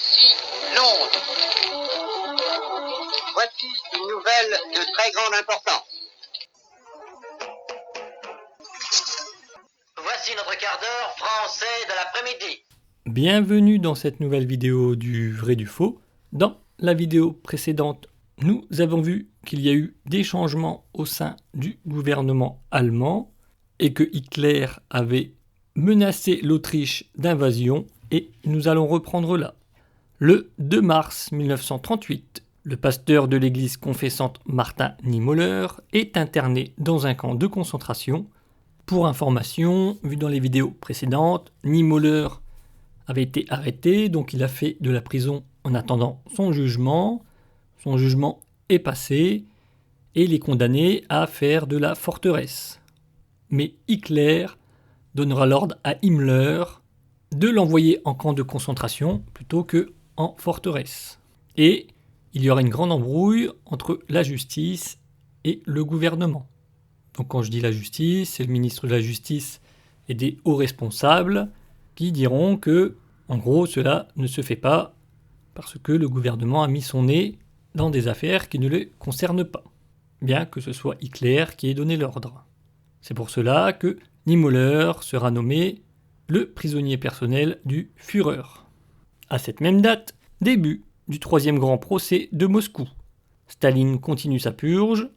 Voici Londres. Voici une nouvelle de très grande importance. Voici notre quart d'heure français de l'après-midi. Bienvenue dans cette nouvelle vidéo du vrai du faux. Dans la vidéo précédente, nous avons vu qu'il y a eu des changements au sein du gouvernement allemand et que Hitler avait menacé l'Autriche d'invasion, et nous allons reprendre là. Le 2 mars 1938, le pasteur de l'église confessante Martin Niemöller est interné dans un camp de concentration. Pour information, vu dans les vidéos précédentes, Niemöller avait été arrêté, donc il a fait de la prison en attendant son jugement. Son jugement est passé et il est condamné à faire de la forteresse. Mais Hitler donnera l'ordre à Himmler de l'envoyer en camp de concentration plutôt que en forteresse. Et il y aura une grande embrouille entre la justice et le gouvernement. Donc quand je dis la justice, c'est le ministre de la Justice et des hauts responsables qui diront que, en gros, cela ne se fait pas parce que le gouvernement a mis son nez dans des affaires qui ne le concernent pas, bien que ce soit Hitler qui ait donné l'ordre. C'est pour cela que Niemöller sera nommé le prisonnier personnel du Führer. À cette même date, début du troisième grand procès de Moscou. Staline continue sa purge.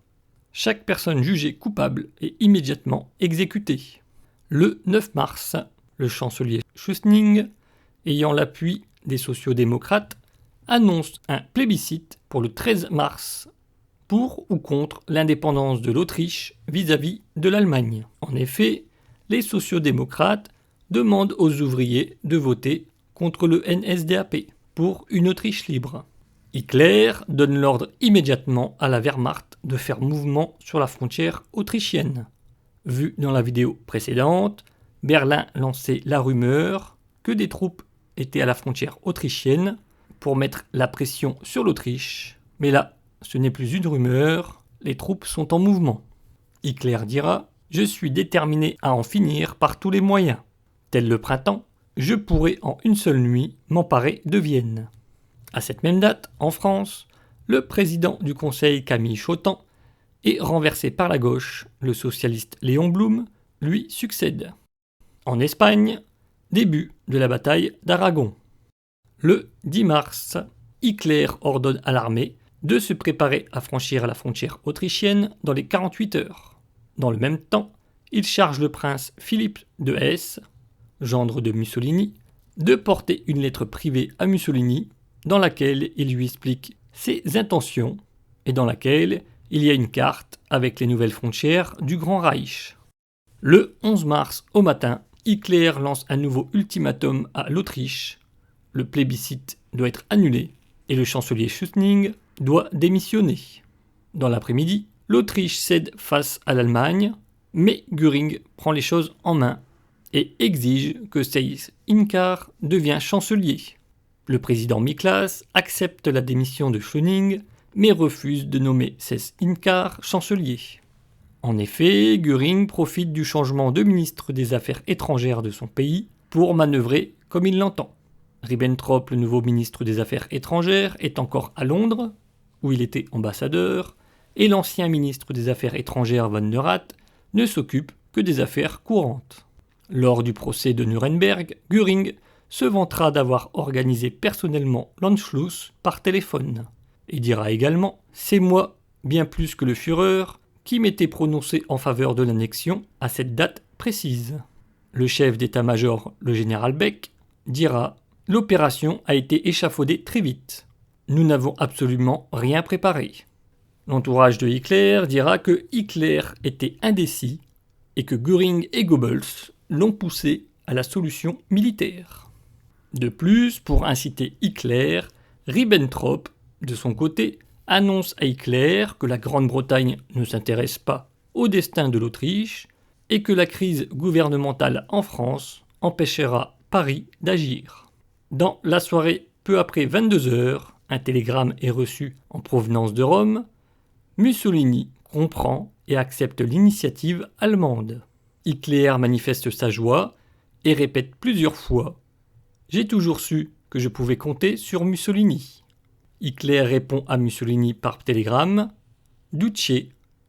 Chaque personne jugée coupable est immédiatement exécutée. Le 9 mars, le chancelier Schüssning, ayant l'appui des sociaux-démocrates, annonce un plébiscite pour le 13 mars pour ou contre l'indépendance de l'Autriche vis-à-vis de l'Allemagne. En effet, les sociaux-démocrates demandent aux ouvriers de voter contre le NSDAP pour une Autriche libre. Hitler donne l'ordre immédiatement à la Wehrmacht de faire mouvement sur la frontière autrichienne. Vu dans la vidéo précédente, Berlin lançait la rumeur que des troupes étaient à la frontière autrichienne pour mettre la pression sur l'Autriche. Mais là, ce n'est plus une rumeur, les troupes sont en mouvement. Hitler dira « Je suis déterminé à en finir par tous les moyens. Tel le printemps, je pourrai en une seule nuit m'emparer de Vienne. » À cette même date, en France, le président du Conseil Camille Chautemps est renversé par la gauche, le socialiste Léon Blum lui succède. En Espagne, début de la bataille d'Aragon. Le 10 mars, Hitler ordonne à l'armée de se préparer à franchir la frontière autrichienne dans les 48 heures. Dans le même temps, il charge le prince Philippe de Hesse, gendre de Mussolini, de porter une lettre privée à Mussolini dans laquelle il lui explique ses intentions et dans laquelle il y a une carte avec les nouvelles frontières du Grand Reich. Le 11 mars au matin, Hitler lance un nouveau ultimatum à l'Autriche. Le plébiscite doit être annulé et le chancelier Schüssning doit démissionner. Dans l'après-midi, l'Autriche cède face à l'Allemagne, mais Göring prend les choses en main et exige que Seyss-Inquart devienne chancelier. Le président Miklas accepte la démission de Schüssning, mais refuse de nommer Seyss-Inquart chancelier. En effet, Göring profite du changement de ministre des Affaires étrangères de son pays pour manœuvrer comme il l'entend. Ribbentrop, le nouveau ministre des Affaires étrangères, est encore à Londres, où il était ambassadeur, et l'ancien ministre des Affaires étrangères von Neurath ne s'occupe que des affaires courantes. Lors du procès de Nuremberg, Göring se vantera d'avoir organisé personnellement l'Anschluss par téléphone, et dira également « C'est moi, bien plus que le Führer, qui m'était prononcé en faveur de l'annexion à cette date précise. » Le chef d'état-major, le général Beck, dira « L'opération a été échafaudée très vite. Nous n'avons absolument rien préparé. » L'entourage de Hitler dira que Hitler était indécis et que Göring et Goebbels l'ont poussé à la solution militaire. De plus, pour inciter Hitler, Ribbentrop, de son côté, annonce à Hitler que la Grande-Bretagne ne s'intéresse pas au destin de l'Autriche et que la crise gouvernementale en France empêchera Paris d'agir. Dans la soirée, peu après 22 heures, un télégramme est reçu en provenance de Rome. Mussolini comprend et accepte l'initiative allemande. Hitler manifeste sa joie et répète plusieurs fois « J'ai toujours su que je pouvais compter sur Mussolini. Hitler répond à Mussolini par télégramme « Duce,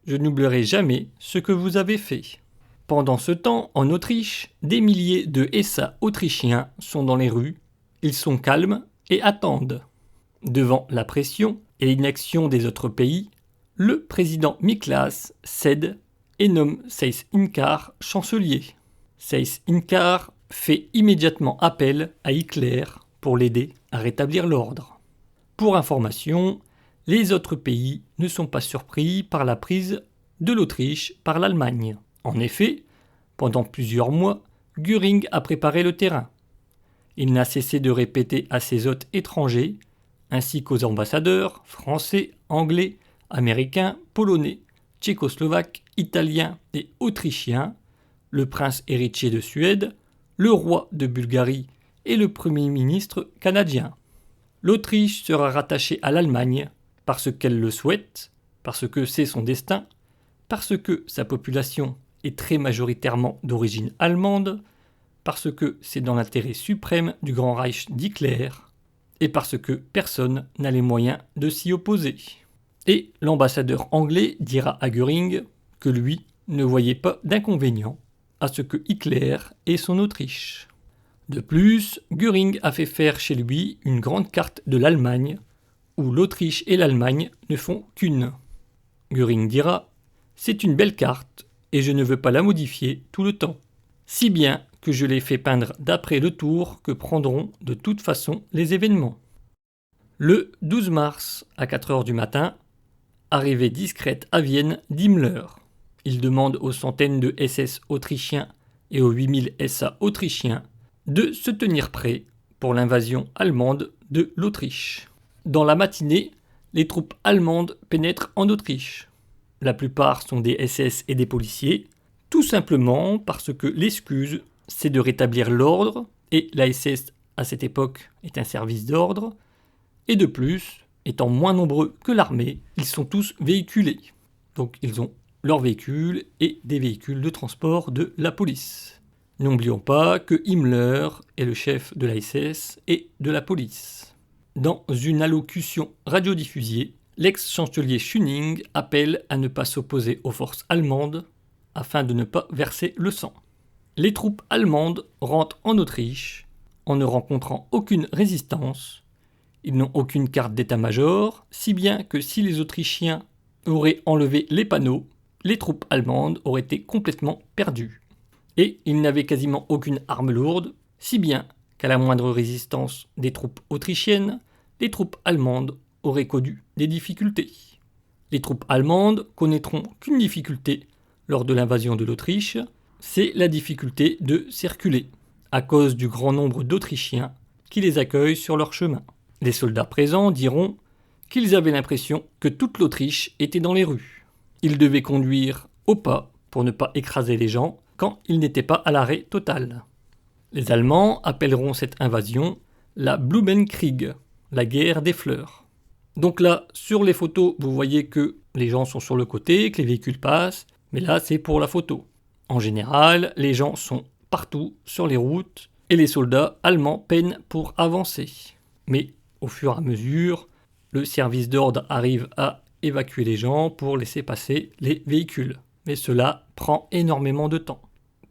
je n'oublierai jamais ce que vous avez fait ». Pendant ce temps, en Autriche, des milliers de SA autrichiens sont dans les rues. Ils sont calmes et attendent. Devant la pression et l'inaction des autres pays, le président Miklas cède et nomme Seyss-Inquart chancelier. Seyss-Inquart fait immédiatement appel à Hitler pour l'aider à rétablir l'ordre. Pour information, les autres pays ne sont pas surpris par la prise de l'Autriche par l'Allemagne. En effet, pendant plusieurs mois, Göring a préparé le terrain. Il n'a cessé de répéter à ses hôtes étrangers, ainsi qu'aux ambassadeurs français, anglais, américains, polonais, tchécoslovaques, italiens et autrichiens, le prince héritier de Suède, le roi de Bulgarie et le premier ministre canadien. L'Autriche sera rattachée à l'Allemagne parce qu'elle le souhaite, parce que c'est son destin, parce que sa population est très majoritairement d'origine allemande, parce que c'est dans l'intérêt suprême du Grand Reich d'Hitler, et parce que personne n'a les moyens de s'y opposer. Et l'ambassadeur anglais dira à Göring que lui ne voyait pas d'inconvénient à ce que Hitler ait son Autriche. De plus, Göring a fait faire chez lui une grande carte de l'Allemagne, où l'Autriche et l'Allemagne ne font qu'une. Göring dira « C'est une belle carte, et je ne veux pas la modifier tout le temps. Si bien que je l'ai fait peindre d'après le tour que prendront de toute façon les événements. » Le 12 mars, à 4 heures du matin, arrivée discrète à Vienne d'Himmler. Il demande aux centaines de SS autrichiens et aux 8000 SA autrichiens de se tenir prêts pour l'invasion allemande de l'Autriche. Dans la matinée, les troupes allemandes pénètrent en Autriche. La plupart sont des SS et des policiers, tout simplement parce que l'excuse, c'est de rétablir l'ordre, et la SS à cette époque est un service d'ordre, et de plus, étant moins nombreux que l'armée, ils sont tous véhiculés. Donc ils ont leurs véhicules et des véhicules de transport de la police. N'oublions pas que Himmler est le chef de la SS et de la police. Dans une allocution radiodiffusée, l'ex-chancelier Schüning appelle à ne pas s'opposer aux forces allemandes afin de ne pas verser le sang. Les troupes allemandes rentrent en Autriche en ne rencontrant aucune résistance. Ils n'ont aucune carte d'état-major, si bien que si les Autrichiens auraient enlevé les panneaux, les troupes allemandes auraient été complètement perdues. Et ils n'avaient quasiment aucune arme lourde, si bien qu'à la moindre résistance des troupes autrichiennes, les troupes allemandes auraient connu des difficultés. Les troupes allemandes connaîtront qu'une difficulté lors de l'invasion de l'Autriche, c'est la difficulté de circuler, à cause du grand nombre d'Autrichiens qui les accueillent sur leur chemin. Les soldats présents diront qu'ils avaient l'impression que toute l'Autriche était dans les rues. Ils devaient conduire au pas pour ne pas écraser les gens quand ils n'étaient pas à l'arrêt total. Les Allemands appelleront cette invasion la Blumenkrieg, la guerre des fleurs. Donc là, sur les photos, vous voyez que les gens sont sur le côté, que les véhicules passent, mais là, c'est pour la photo. En général, les gens sont partout sur les routes et les soldats allemands peinent pour avancer. Mais au fur et à mesure, le service d'ordre arrive à évacuer les gens pour laisser passer les véhicules. Mais cela prend énormément de temps.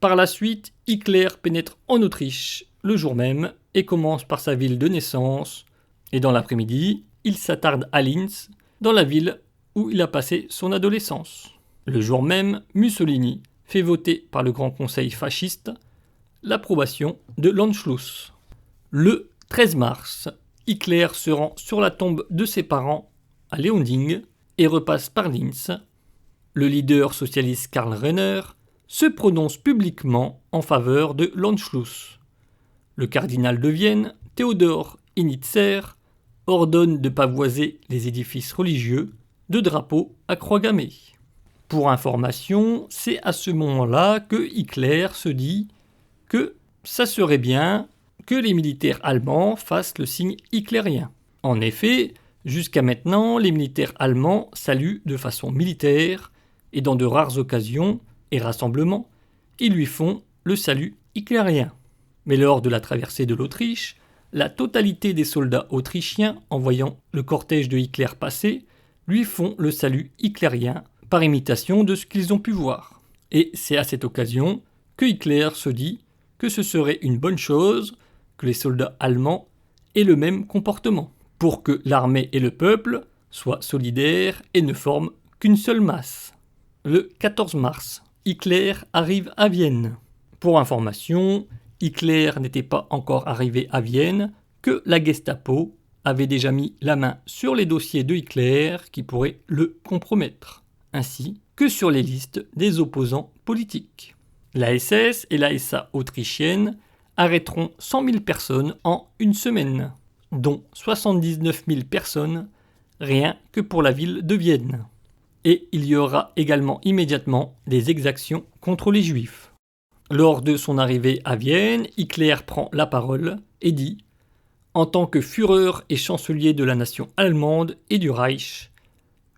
Par la suite, Hitler pénètre en Autriche le jour même et commence par sa ville de naissance. Et dans l'après-midi, il s'attarde à Linz, dans la ville où il a passé son adolescence. Le jour même, Mussolini fait voter par le Grand Conseil fasciste l'approbation de l'Anschluss. Le 13 mars, Hitler se rend sur la tombe de ses parents à Leonding et repasse par Linz. Le leader socialiste Karl Renner se prononce publiquement en faveur de l'Anschluss. Le cardinal de Vienne, Théodore Innitzer, ordonne de pavoiser les édifices religieux de drapeaux à croix gammée. Pour information, c'est à ce moment-là que Hitler se dit que ça serait bien que les militaires allemands fassent le signe hitlérien. En effet, jusqu'à maintenant, les militaires allemands saluent de façon militaire et dans de rares occasions et rassemblements, ils lui font le salut hitlérien. Mais lors de la traversée de l'Autriche, la totalité des soldats autrichiens, en voyant le cortège de Hitler passer, lui font le salut hitlérien par imitation de ce qu'ils ont pu voir. Et c'est à cette occasion que Hitler se dit que ce serait une bonne chose que les soldats allemands aient le même comportement, pour que l'armée et le peuple soient solidaires et ne forment qu'une seule masse. Le 14 mars, Hitler arrive à Vienne. Pour information, Hitler n'était pas encore arrivé à Vienne que la Gestapo avait déjà mis la main sur les dossiers de Hitler qui pourraient le compromettre, ainsi que sur les listes des opposants politiques. La SS et la SA autrichienne arrêteront 100 000 personnes en une semaine, dont 79 000 personnes rien que pour la ville de Vienne. Et il y aura également immédiatement des exactions contre les Juifs. Lors de son arrivée à Vienne, Hitler prend la parole et dit « En tant que Führer et chancelier de la nation allemande et du Reich,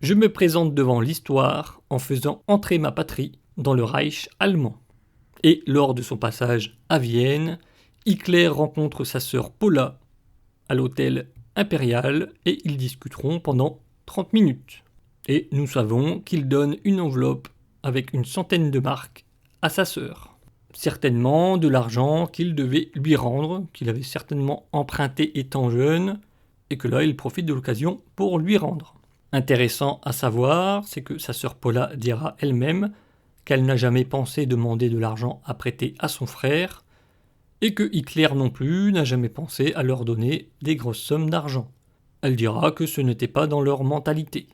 je me présente devant l'histoire en faisant entrer ma patrie dans le Reich allemand. » Et lors de son passage à Vienne, Hitler rencontre sa sœur Paula à l'hôtel impérial et ils discuteront pendant 30 minutes. Et nous savons qu'il donne une enveloppe avec une centaine de marks à sa sœur. Certainement de l'argent qu'il devait lui rendre, qu'il avait certainement emprunté étant jeune, et que là il profite de l'occasion pour lui rendre. Intéressant à savoir, c'est que sa sœur Paula dira elle-même qu'elle n'a jamais pensé demander de l'argent à prêter à son frère, et que Hitler non plus n'a jamais pensé à leur donner des grosses sommes d'argent. Elle dira que ce n'était pas dans leur mentalité,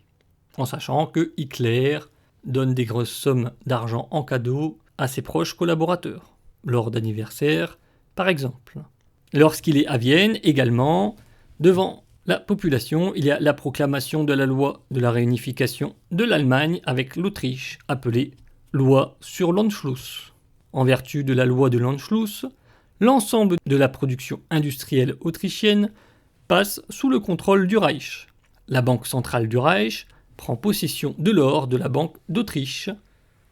en sachant que Hitler donne des grosses sommes d'argent en cadeau à ses proches collaborateurs, lors d'anniversaires par exemple. Lorsqu'il est à Vienne également, devant la population, il y a la proclamation de la loi de la réunification de l'Allemagne avec l'Autriche, appelée loi sur l'Anschluss. En vertu de la loi de l'Anschluss, l'ensemble de la production industrielle autrichienne passe sous le contrôle du Reich. La Banque centrale du Reich prend possession de l'or de la Banque d'Autriche.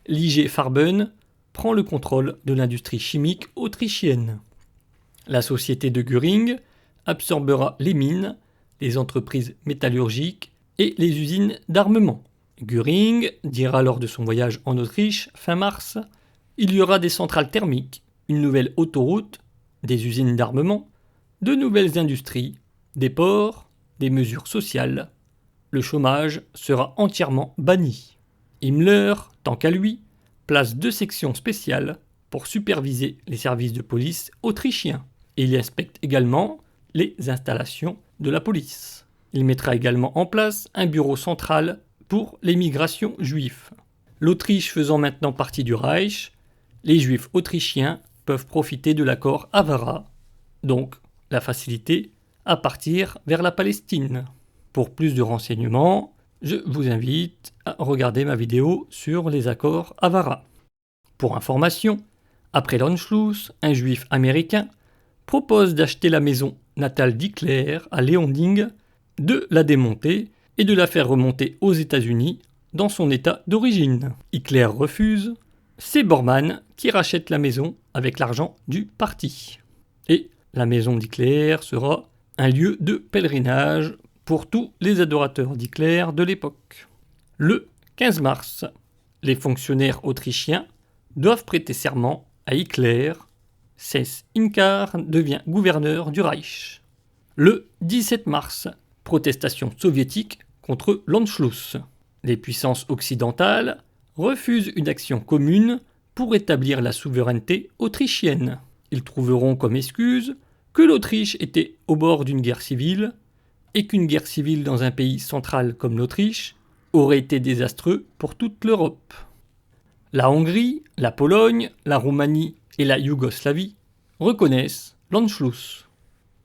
L'IG Farben prend le contrôle de l'industrie chimique autrichienne. La société de Göring absorbera les mines, les entreprises métallurgiques et les usines d'armement. Göring dira lors de son voyage en Autriche, fin mars, « Il y aura des centrales thermiques, une nouvelle autoroute, des usines d'armement, de nouvelles industries, des ports, des mesures sociales. Le chômage sera entièrement banni. » Himmler, tant qu'à lui, place 2 sections spéciales pour superviser les services de police autrichiens. Et il inspecte également les installations de la police. Il mettra également en place un bureau central pour les migrations juives. L'Autriche faisant maintenant partie du Reich, les juifs autrichiens peuvent profiter de l'accord Avara, donc la facilité à partir vers la Palestine. Pour plus de renseignements, je vous invite à regarder ma vidéo sur les accords Avara. Pour information, après l'Anschluss, un juif américain propose d'acheter la maison natale d'Hitler à Leonding, de la démonter et de la faire remonter aux États-Unis dans son état d'origine. Hitler refuse, c'est Bormann qui rachète la maison avec l'argent du parti. Et la maison d'Hitler sera un lieu de pèlerinage pour tous les adorateurs d'Hitler de l'époque. Le 15 mars, les fonctionnaires autrichiens doivent prêter serment à Hitler. Seyss-Inquart devient gouverneur du Reich. Le 17 mars, protestation soviétique contre l'Anschluss. Les puissances occidentales refusent une action commune pour établir la souveraineté autrichienne. Ils trouveront comme excuse que l'Autriche était au bord d'une guerre civile et qu'une guerre civile dans un pays central comme l'Autriche aurait été désastreux pour toute l'Europe. La Hongrie, la Pologne, la Roumanie et la Yougoslavie reconnaissent l'Anschluss.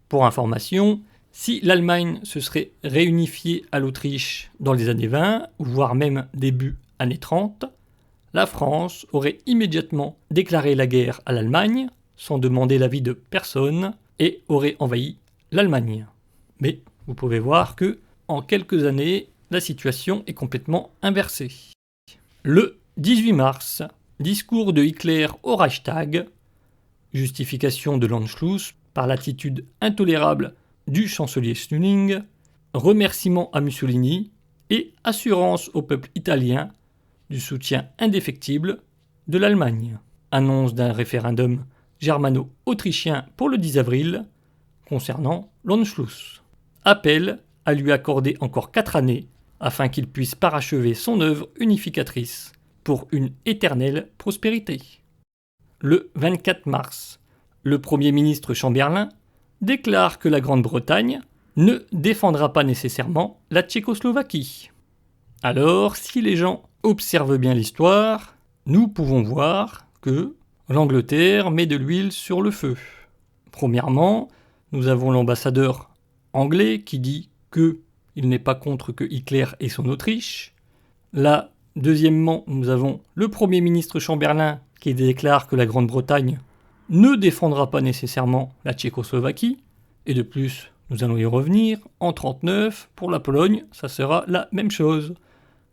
Pour information, si l'Allemagne se serait réunifiée à l'Autriche dans les années 20, voire même début années 30, la France aurait immédiatement déclaré la guerre à l'Allemagne, sans demander l'avis de personne, et aurait envahi l'Allemagne. Mais vous pouvez voir que, en quelques années, la situation est complètement inversée. Le 18 mars, discours de Hitler au Reichstag, justification de l'Anschluss par l'attitude intolérable du chancelier Schönling, remerciements à Mussolini et assurance au peuple italien du soutien indéfectible de l'Allemagne. Annonce d'un référendum germano-autrichien pour le 10 avril concernant l'Anschluss. Appel à lui accorder encore 4 années afin qu'il puisse parachever son œuvre unificatrice pour une éternelle prospérité. Le 24 mars, le Premier ministre Chamberlain déclare que la Grande-Bretagne ne défendra pas nécessairement la Tchécoslovaquie. Alors, si les gens observent bien l'histoire, nous pouvons voir que l'Angleterre met de l'huile sur le feu. Premièrement, nous avons l'ambassadeur anglais qui dit qu'il n'est pas contre que Hitler ait son Autriche. Là, deuxièmement, nous avons le Premier ministre Chamberlain qui déclare que la Grande-Bretagne ne défendra pas nécessairement la Tchécoslovaquie. Et de plus, nous allons y revenir, en 1939, pour la Pologne, ça sera la même chose.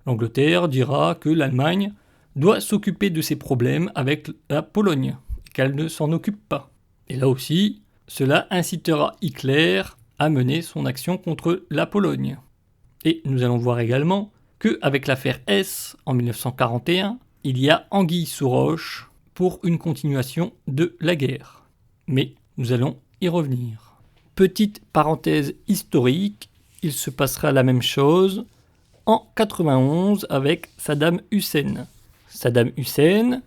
L'Angleterre dira que l'Allemagne doit s'occuper de ses problèmes avec la Pologne, et qu'elle ne s'en occupe pas. Et là aussi, cela incitera Hitler à mener son action contre la Pologne. Et nous allons voir également qu'avec l'affaire S en 1941, il y a anguille sous roche pour une continuation de la guerre. Mais nous allons y revenir. Petite parenthèse historique, il se passera la même chose en 91 avec Saddam Hussein. Saddam Hussein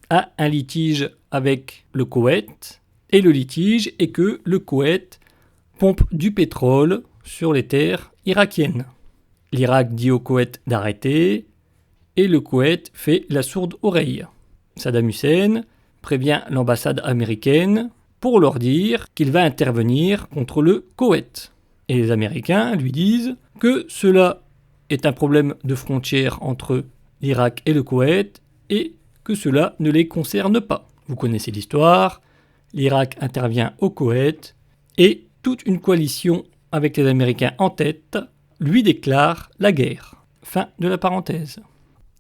a un litige avec le Koweït, et le litige est que le Koweït pompe du pétrole sur les terres irakiennes. L'Irak dit au Koweït d'arrêter, et le Koweït fait la sourde oreille. Saddam Hussein prévient l'ambassade américaine pour leur dire qu'il va intervenir contre le Koweït. Et les Américains lui disent que cela est un problème de frontière entre l'Irak et le Koweït et que cela ne les concerne pas. Vous connaissez l'histoire, l'Irak intervient au Koweït et toute une coalition avec les Américains en tête lui déclare la guerre. Fin de la parenthèse.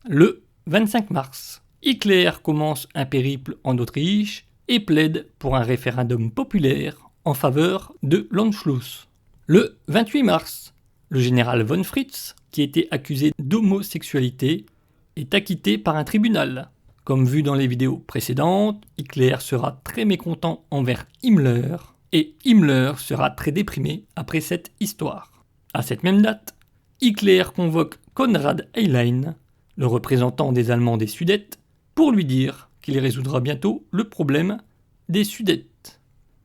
Le 25 mars, Hitler commence un périple en Autriche et plaide pour un référendum populaire en faveur de l'Anschluss. Le 28 mars, le général von Fritz, qui était accusé d'homosexualité, est acquitté par un tribunal. Comme vu dans les vidéos précédentes, Hitler sera très mécontent envers Himmler et Himmler sera très déprimé après cette histoire. À cette même date, Hitler convoque Konrad Eylein, le représentant des Allemands des Sudètes, pour lui dire qu'il résoudra bientôt le problème des Sudètes.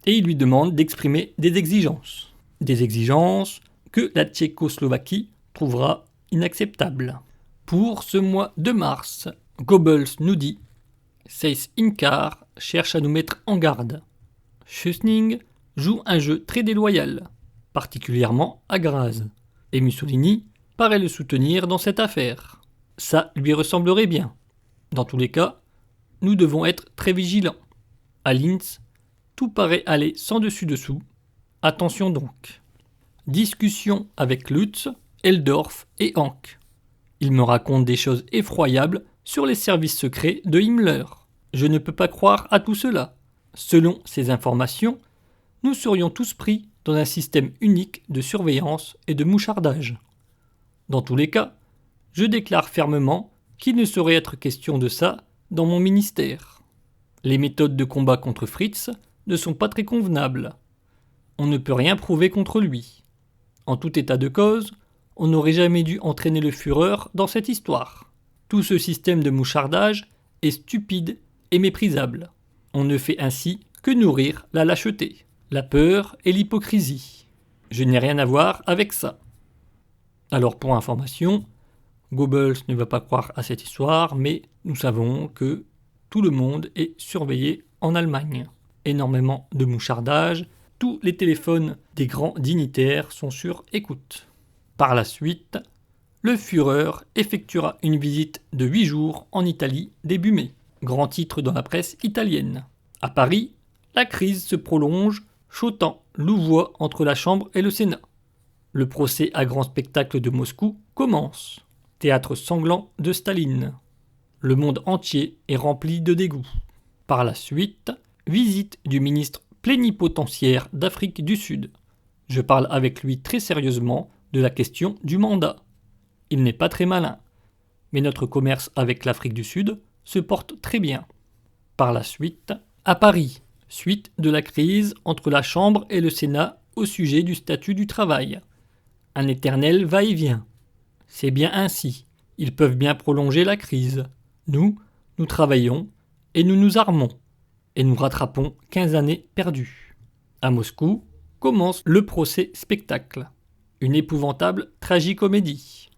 Et il lui demande d'exprimer des exigences. Des exigences que la Tchécoslovaquie trouvera inacceptables. Pour ce mois de mars, Goebbels nous dit « Seyss Inquart cherche à nous mettre en garde. Schönling joue un jeu très déloyal, particulièrement à Graz. Et Mussolini paraît le soutenir dans cette affaire. Ça lui ressemblerait bien. Dans tous les cas, nous devons être très vigilants. À Linz, tout paraît aller sans dessus-dessous. Attention donc. Discussion avec Lutz, Eldorf et Hank. Il me raconte des choses effroyables sur les services secrets de Himmler. Je ne peux pas croire à tout cela. Selon ces informations, nous serions tous pris dans un système unique de surveillance et de mouchardage. Dans tous les cas, je déclare fermement qu'il ne saurait être question de ça dans mon ministère. Les méthodes de combat contre Fritz ne sont pas très convenables. On ne peut rien prouver contre lui. En tout état de cause, on n'aurait jamais dû entraîner le Führer dans cette histoire. Tout ce système de mouchardage est stupide et méprisable. On ne fait ainsi que nourrir la lâcheté, la peur et l'hypocrisie. Je n'ai rien à voir avec ça. Alors pour information, Goebbels ne va pas croire à cette histoire, mais nous savons que tout le monde est surveillé en Allemagne. Énormément de mouchardage, tous les téléphones des grands dignitaires sont sur écoute. Par la suite, le Führer effectuera une visite de 8 jours en Italie début mai. Grand titre dans la presse italienne. À Paris, la crise se prolonge, Chotan louvoie entre la Chambre et le Sénat. Le procès à grand spectacle de Moscou commence. Théâtre sanglant de Staline. Le monde entier est rempli de dégoût. Par la suite, visite du ministre plénipotentiaire d'Afrique du Sud. Je parle avec lui très sérieusement de la question du mandat. Il n'est pas très malin, mais notre commerce avec l'Afrique du Sud se porte très bien. Par la suite, à Paris, suite de la crise entre la Chambre et le Sénat au sujet du statut du travail. Un éternel va-et-vient. C'est bien ainsi. Ils peuvent bien prolonger la crise. Nous travaillons et nous nous armons. Et nous rattrapons 15 années perdues. À Moscou commence le procès spectacle. Une épouvantable tragicomédie.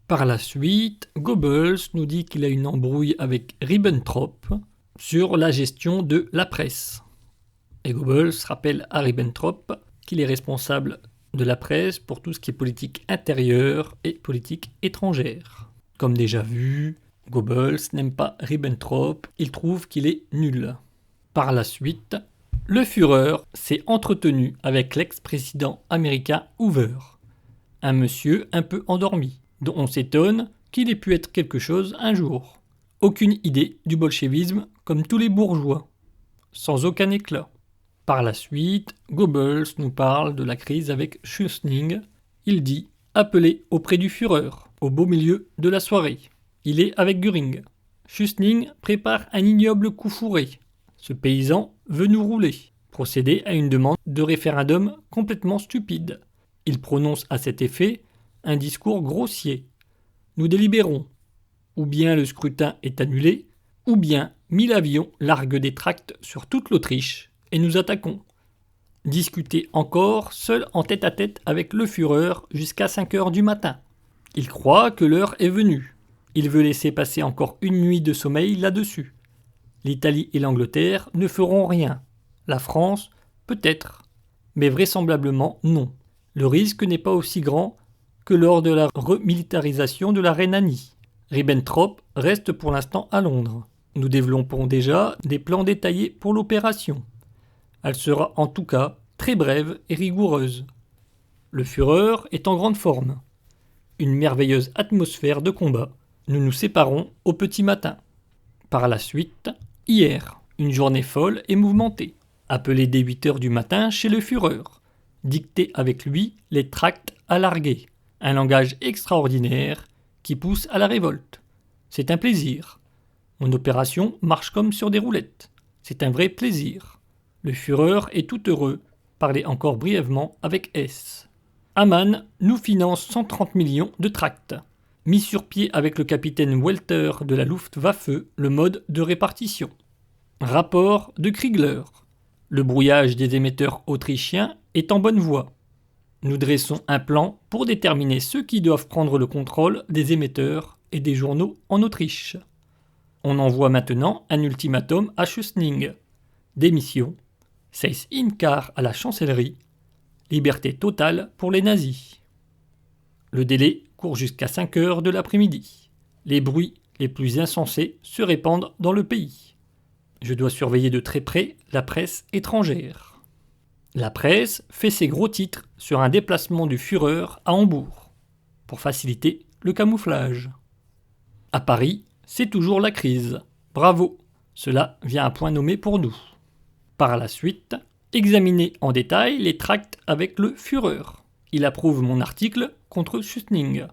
Par la suite, Goebbels nous dit qu'il a une embrouille avec Ribbentrop sur la gestion de la presse. Et Goebbels rappelle à Ribbentrop qu'il est responsable de la presse pour tout ce qui est politique intérieure et politique étrangère. Comme déjà vu, Goebbels n'aime pas Ribbentrop, il trouve qu'il est nul. Par la suite, le Führer s'est entretenu avec l'ex-président américain Hoover, un monsieur un peu endormi, dont on s'étonne qu'il ait pu être quelque chose un jour. Aucune idée du bolchevisme comme tous les bourgeois, sans aucun éclat. Par la suite, Goebbels nous parle de la crise avec Schuschnigg. Il dit « Appelez auprès du Führer, au beau milieu de la soirée. Il est avec Göring. Schuschnigg prépare un ignoble coup fourré. Ce paysan veut nous rouler. » Procéder à une demande de référendum complètement stupide. Il prononce à cet effet un discours grossier. Nous délibérons. Ou bien le scrutin est annulé, ou bien 1000 avions larguent des tracts sur toute l'Autriche et nous attaquons. Discuter encore seul en tête-à-tête avec le Führer jusqu'à 5 heures du matin. Il croit que l'heure est venue. Il veut laisser passer encore une nuit de sommeil là-dessus. L'Italie et l'Angleterre ne feront rien. La France, peut-être, mais vraisemblablement non. Le risque n'est pas aussi grand que lors de la remilitarisation de la Rhénanie. Ribbentrop reste pour l'instant à Londres. Nous développons déjà des plans détaillés pour l'opération. Elle sera en tout cas très brève et rigoureuse. Le Führer est en grande forme. Une merveilleuse atmosphère de combat. Nous nous séparons au petit matin. Par la suite, hier, une journée folle et mouvementée. Appelé dès 8 heures du matin chez le Führer. Dicter avec lui les tracts à larguer. Un langage extraordinaire qui pousse à la révolte. C'est un plaisir. Mon opération marche comme sur des roulettes. C'est un vrai plaisir. Le Führer est tout heureux. Parlez encore brièvement avec S. Hamann nous finance 130 millions de tracts. Mis sur pied avec le capitaine Welter de la Luftwaffe le mode de répartition. Rapport de Kriegler. Le brouillage des émetteurs autrichiens est en bonne voie. Nous dressons un plan pour déterminer ceux qui doivent prendre le contrôle des émetteurs et des journaux en Autriche. On envoie maintenant un ultimatum à Schuschnigg. Démission, Seyss Inquart à la chancellerie, liberté totale pour les nazis. Le délai court jusqu'à 5 heures de l'après-midi. Les bruits les plus insensés se répandent dans le pays. Je dois surveiller de très près la presse étrangère. La presse fait ses gros titres sur un déplacement du Führer à Hambourg, pour faciliter le camouflage. À Paris, c'est toujours la crise. Bravo, cela vient à point nommé pour nous. Par la suite, examinez en détail les tracts avec le Führer. Il approuve mon article contre Schuschnigg.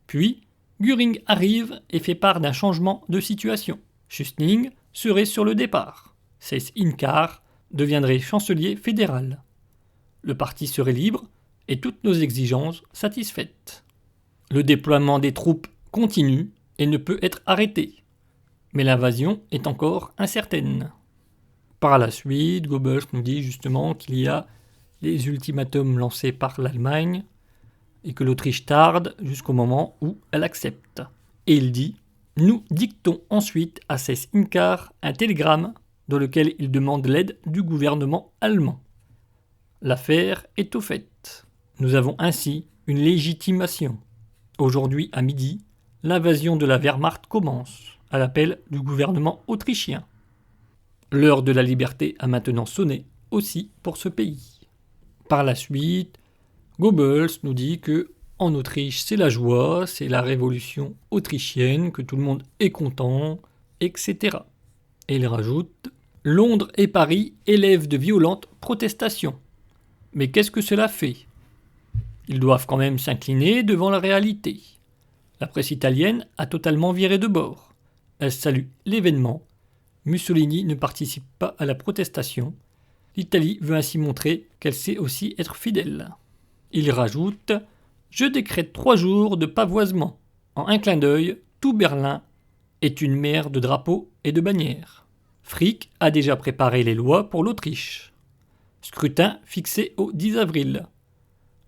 Puis, Göring arrive et fait part d'un changement de situation. Schuschnigg serait sur le départ. Seyss Inquart deviendrait chancelier fédéral. Le parti serait libre et toutes nos exigences satisfaites. Le déploiement des troupes continue et ne peut être arrêté. Mais l'invasion est encore incertaine. Par la suite, Goebbels nous dit justement qu'il y a les ultimatums lancés par l'Allemagne et que l'Autriche tarde jusqu'au moment où elle accepte. Et il dit « Nous dictons ensuite à Seyss Inquart un télégramme dans lequel il demande l'aide du gouvernement allemand. L'affaire est au fait. Nous avons ainsi une légitimation. Aujourd'hui à midi, l'invasion de la Wehrmacht commence, à l'appel du gouvernement autrichien. L'heure de la liberté a maintenant sonné, aussi pour ce pays. » Par la suite, Goebbels nous dit que en Autriche c'est la joie, c'est la révolution autrichienne, que tout le monde est content, etc. Et il rajoute: Londres et Paris élèvent de violentes protestations. Mais qu'est-ce que cela fait ? Ils doivent quand même s'incliner devant la réalité. La presse italienne a totalement viré de bord. Elle salue l'événement. Mussolini ne participe pas à la protestation. L'Italie veut ainsi montrer qu'elle sait aussi être fidèle. Il rajoute « Je décrète 3 jours de pavoisement. En un clin d'œil, tout Berlin est une mer de drapeaux et de bannières. » Frick a déjà préparé les lois pour l'Autriche. Scrutin fixé au 10 avril.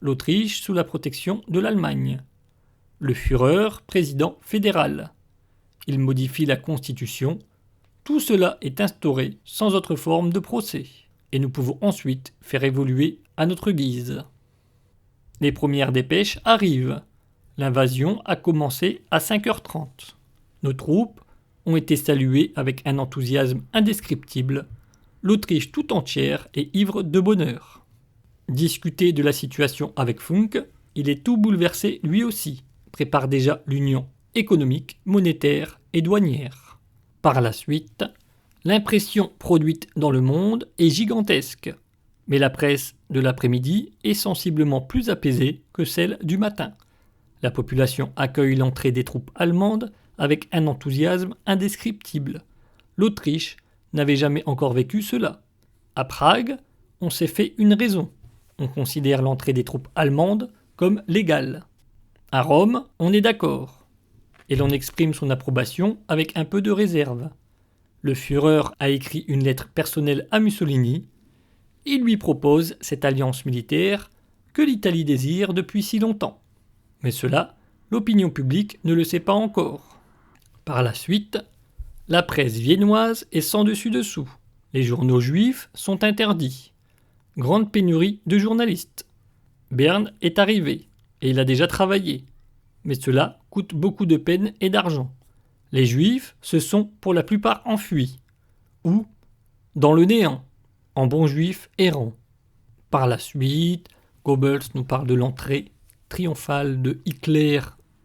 L'Autriche sous la protection de l'Allemagne. Le Führer, président fédéral. Il modifie la Constitution. Tout cela est instauré sans autre forme de procès. Et nous pouvons ensuite faire évoluer à notre guise. Les premières dépêches arrivent. L'invasion a commencé à 5h30. Nos troupes ont été saluées avec un enthousiasme indescriptible. L'Autriche tout entière est ivre de bonheur. Discuter de la situation avec Funk, il est tout bouleversé lui aussi, prépare déjà l'union économique, monétaire et douanière. Par la suite, l'impression produite dans le monde est gigantesque, mais la presse de l'après-midi est sensiblement plus apaisée que celle du matin. La population accueille l'entrée des troupes allemandes avec un enthousiasme indescriptible. L'Autriche n'avait jamais encore vécu cela. À Prague, on s'est fait une raison. On considère l'entrée des troupes allemandes comme légale. À Rome, on est d'accord. Et l'on exprime son approbation avec un peu de réserve. Le Führer a écrit une lettre personnelle à Mussolini. Il lui propose cette alliance militaire que l'Italie désire depuis si longtemps. Mais cela, l'opinion publique ne le sait pas encore. Par la suite, la presse viennoise est sans dessus-dessous. Les journaux juifs sont interdits. Grande pénurie de journalistes. Berne est arrivé, et il a déjà travaillé. Mais cela coûte beaucoup de peine et d'argent. Les Juifs se sont pour la plupart enfuis, ou dans le néant, en bons Juifs errants. Par la suite, Goebbels nous parle de l'entrée triomphale de Hitler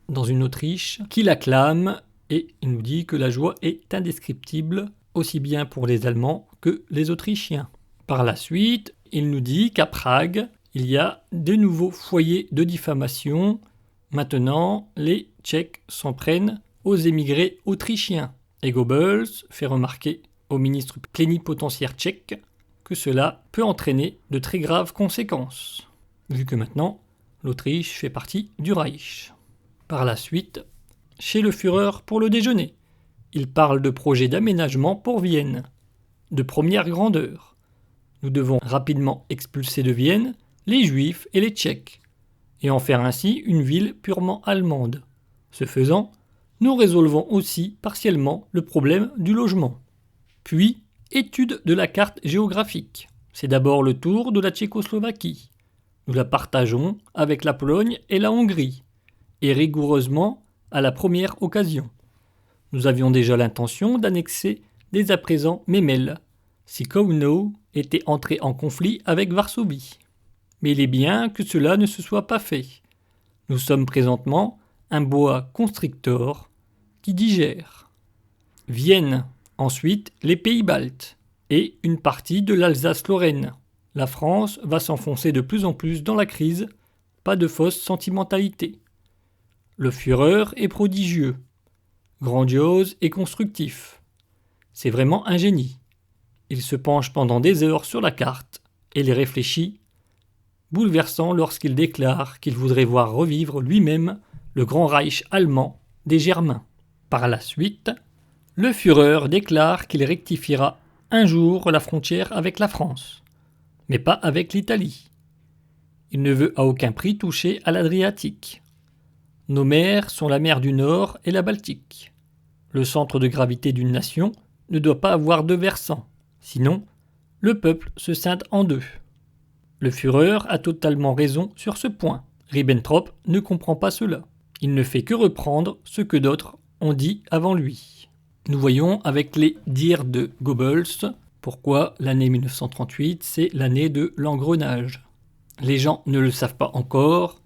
dans une Autriche qui l'acclame, et il nous dit que la joie est indescriptible, aussi bien pour les Allemands que les Autrichiens. Par la suite, il nous dit qu'à Prague, il y a de nouveaux foyers de diffamation. Maintenant, les Tchèques s'en prennent aux émigrés autrichiens. Et Goebbels fait remarquer au ministre plénipotentiaire tchèque que cela peut entraîner de très graves conséquences, vu que maintenant, l'Autriche fait partie du Reich. Par la suite, chez le Führer pour le déjeuner, il parle de projets d'aménagement pour Vienne, de première grandeur. Nous devons rapidement expulser de Vienne les Juifs et les Tchèques, et en faire ainsi une ville purement allemande. Ce faisant, nous résolvons aussi partiellement le problème du logement. Puis, étude de la carte géographique. C'est d'abord le tour de la Tchécoslovaquie. Nous la partageons avec la Pologne et la Hongrie, et rigoureusement à la première occasion. Nous avions déjà l'intention d'annexer dès à présent Memel, si Kowno était entré en conflit avec Varsovie. Mais il est bien que cela ne se soit pas fait. Nous sommes présentement un boa constrictor qui digère. Vienne, ensuite les pays baltes et une partie de l'Alsace-Lorraine. La France va s'enfoncer de plus en plus dans la crise, pas de fausse sentimentalité. Le Führer est prodigieux, grandiose et constructif. C'est vraiment un génie. Il se penche pendant des heures sur la carte et les réfléchit, bouleversant lorsqu'il déclare qu'il voudrait voir revivre lui-même le grand Reich allemand des Germains. Par la suite, le Führer déclare qu'il rectifiera un jour la frontière avec la France, mais pas avec l'Italie. Il ne veut à aucun prix toucher à l'Adriatique. Nos mers sont la mer du Nord et la Baltique. Le centre de gravité d'une nation ne doit pas avoir 2 versants, sinon le peuple se scinde en 2. Le Führer a totalement raison sur ce point. Ribbentrop ne comprend pas cela. Il ne fait que reprendre ce que d'autres ont dit avant lui. Nous voyons avec les dires de Goebbels pourquoi l'année 1938 c'est l'année de l'engrenage. Les gens ne le savent pas encore,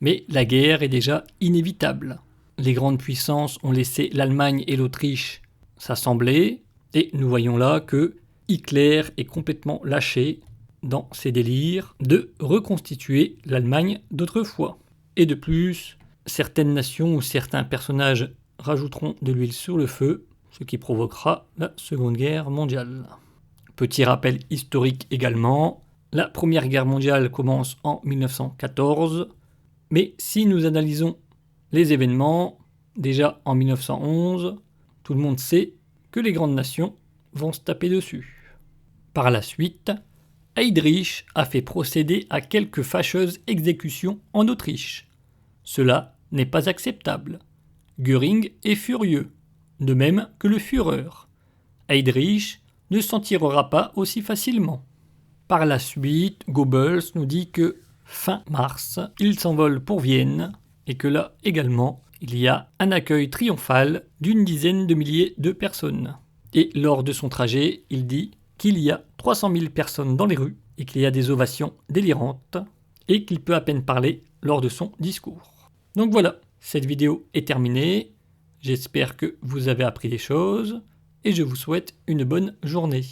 mais la guerre est déjà inévitable. Les grandes puissances ont laissé l'Allemagne et l'Autriche s'assembler, et nous voyons là que Hitler est complètement lâché dans ses délires de reconstituer l'Allemagne d'autrefois. Et de plus, certaines nations ou certains personnages rajouteront de l'huile sur le feu, ce qui provoquera la Seconde Guerre mondiale. Petit rappel historique également, la Première Guerre mondiale commence en 1914, mais si nous analysons les événements, déjà en 1911, tout le monde sait que les grandes nations vont se taper dessus. Par la suite, Heydrich a fait procéder à quelques fâcheuses exécutions en Autriche. Cela n'est pas acceptable. Göring est furieux, de même que le Führer. Heydrich ne s'en tirera pas aussi facilement. Par la suite, Goebbels nous dit que fin mars, il s'envole pour Vienne et que là également, il y a un accueil triomphal d'une dizaine de milliers de personnes. Et lors de son trajet, il dit qu'il y a 300 000 personnes dans les rues et qu'il y a des ovations délirantes et qu'il peut à peine parler lors de son discours. Donc voilà, cette vidéo est terminée. J'espère que vous avez appris des choses et je vous souhaite une bonne journée.